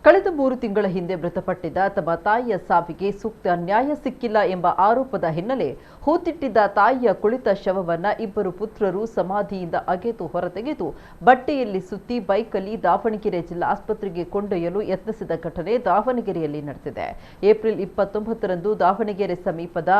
ಕಳೆದ 3 ತಿಂಗಳ ಹಿಂದೆ ಮೃತಪಟ್ಟಿದ್ದ ತಮ್ಮ ತಾಯಿಯ ಸಾವಿಗೆ ಸೂಕ್ತ ನ್ಯಾಯ ಸಿಕ್ಕಿಲ್ಲ ಎಂಬ ಆರೋಪದ ಹಿನ್ನೆಲೆ ಹೂತಿಟ್ಟಿದ್ದ ತಾಯಿಯ ಕುಳಿತ ಶವವನ್ನ ಇಬ್ಬರು ಪುತ್ರರು ಸಮಾಧಿಯಿಂದ ಅಗೆದು ಹೊರತೆಗೆದು ಬಟ್ಟೆಯಲ್ಲಿ ಸುತ್ತಿ ಬೈಕಲ್ಲಿ ದಾವಣಗೆರೆ ಜಿಲ್ಲಾ ಆಸ್ಪತ್ರೆಗೆ ಕೊಂಡೊಯ್ಯಲು ಯತ್ನಿಸಿದ ಘಟನೆ ದಾವಣಗೆರೆಯಲ್ಲಿ ನಡೆದಿದೆ. ಏಪ್ರಿಲ್ 29ರಂದು ದಾವಣಗೆರೆ ಸಮೀಪದ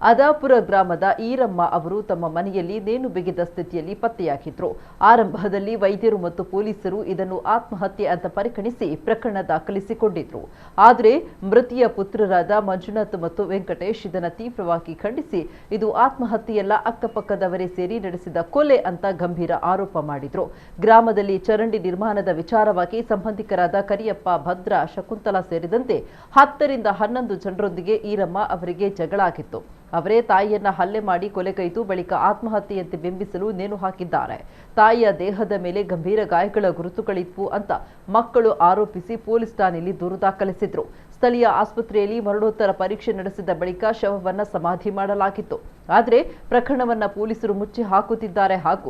ಅದಾಪುರ ಗ್ರಾಮದ ಈರಮ್ಮ ಅವರು ತಮ್ಮ ಮನೆಯಲ್ಲಿ ನೇಣು ಬಿಗಿದ ಸ್ಥಿತಿಯಲ್ಲಿ ಪತ್ತೆಯಾಗಿದ್ರು. ಆರಂಭದಲ್ಲಿ ವೈದ್ಯರು ಮತ್ತು ಪೊಲೀಸರು ಇದನ್ನು ಆತ್ಮಹತ್ಯೆ ಅಂತ ಪರಿಗಣಿಸಿ ಪ್ರಕರಣ ದಾಖಲಿಸಿಕೊಂಡಿದ್ರು. ಆದರೆ ಮೃತಿಯ ಪುತ್ರರಾದ ಮಂಜುನಾಥ್ ಮತ್ತು ವೆಂಕಟೇಶ್ ಇದನ್ನು ತೀವ್ರವಾಗಿ ಖಂಡಿಸಿ ಇದು ಆತ್ಮಹತ್ಯೆಯಲ್ಲ, ಅಕ್ಕಪಕ್ಕದವರೇ ಸೇರಿ ನಡೆಸಿದ ಕೊಲೆ ಅಂತ ಗಂಭೀರ ಆರೋಪ ಮಾಡಿದ್ರು. ಗ್ರಾಮದಲ್ಲಿ ಚರಂಡಿ ನಿರ್ಮಾಣದ ವಿಚಾರವಾಗಿ ಸಂಬಂಧಿಕರಾದ ಕರಿಯಪ್ಪ, ಭದ್ರ, ಶಕುಂತಲಾ ಸೇರಿದಂತೆ 10 ರಿಂದ 11 ಜನರೊಂದಿಗೆ ಈರಮ್ಮ ಅವರಿಗೆ ಜಗಳ ಆಗಿತ್ತು. ಅವರೇ ತಾಯಿಯನ್ನ ಹಲ್ಲೆ ಮಾಡಿ ಕೊಲೆಗೈದು ಬಳಿಕ ಆತ್ಮಹತ್ಯೆಯಂತೆ ಬಿಂಬಿಸಲು ನೇಣು ಹಾಕಿದ್ದಾರೆ. ತಾಯಿಯ ದೇಹದ ಮೇಲೆ ಗಂಭೀರ ಗಾಯಗಳ ಗುರುತುಗಳಿದ್ವು ಅಂತ ಮಕ್ಕಳು ಆರೋಪಿಸಿ ಪೊಲೀಸ್ ಠಾಣೆಯಲ್ಲಿ ದೂರು ದಾಖಲಿಸಿದ್ರು. ಸ್ಥಳೀಯ ಆಸ್ಪತ್ರೆಯಲ್ಲಿ ಮರಣೋತ್ತರ ಪರೀಕ್ಷೆ ನಡೆಸಿದ ಬಳಿಕ ಶವವನ್ನ ಸಮಾಧಿ ಮಾಡಲಾಗಿತ್ತು. ಆದರೆ ಪ್ರಕರಣವನ್ನ ಪೊಲೀಸರು ಮುಚ್ಚಿ ಹಾಕುತ್ತಿದ್ದಾರೆ ಹಾಗೂ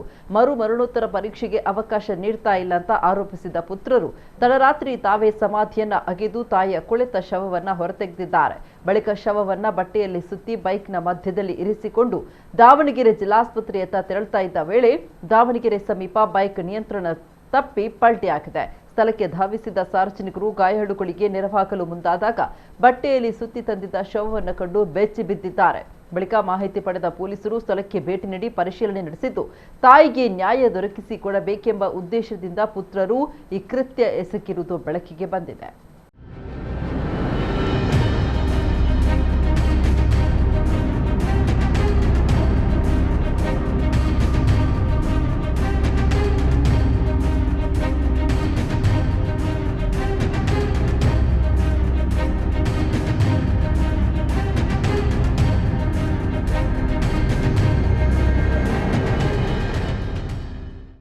ಮರಣೋತ್ತರ ಪರೀಕ್ಷೆಗೆ ಅವಕಾಶ ನೀಡ್ತಾ ಇಲ್ಲ ಅಂತ ಆರೋಪಿಸಿದ ಪುತ್ರರು ತಡರಾತ್ರಿ ತಾವೇ ಸಮಾಧಿಯನ್ನ ಅಗೆದು ತಾಯಿಯ ಕೊಳೆತ ಶವವನ್ನ ಹೊರತೆಗೆದಿದ್ದಾರೆ. ಬಳಿಕ ಶವವನ್ನ ಬಟ್ಟೆಯಲ್ಲಿ ಸುತ್ತಿ ಬೈಕ್ನ ಮಧ್ಯದಲ್ಲಿ ಇರಿಸಿಕೊಂಡು ದಾವಣಗೆರೆ ಜಿಲ್ಲಾಸ್ಪತ್ರೆಯತ್ತ ತೆರಳುತ್ತಾ ಇದ್ದ ವೇಳೆ ದಾವಣಗೆರೆ ಸಮೀಪ ಬೈಕ್ ನಿಯಂತ್ರಣ ತಪ್ಪಿ ಪಲ್ಟಿಯಾಗಿದೆ. ಸ್ಥಳಕ್ಕೆ ಧಾವಿಸಿದ ಸಾರ್ವಜನಿಕರು ಗಾಯಾಳುಗಳಿಗೆ ನೆರವಾಗಲು ಮುಂದಾದಾಗ ಬಟ್ಟೆಯಲ್ಲಿ ಸುತ್ತಿ ತಂದಿದ್ದ ಶವವನ್ನು ಕಂಡು ಬೆಚ್ಚಿ ಬಿದ್ದಿದ್ದಾರೆ. ಬಳಿಕ ಮಾಹಿತಿ ಪಡೆದ ಪೊಲೀಸರು ಸ್ಥಳಕ್ಕೆ ಭೇಟಿ ನೀಡಿ ಪರಿಶೀಲನೆ ನಡೆಸಿದ್ದು, ತಾಯಿಗೆ ನ್ಯಾಯ ದೊರಕಿಸಿಕೊಡಬೇಕೆಂಬ ಉದ್ದೇಶದಿಂದ ಪುತ್ರರು ಈ ಕೃತ್ಯ ಎಸಗಿರುವುದು ಬೆಳಕಿಗೆ ಬಂದಿದೆ.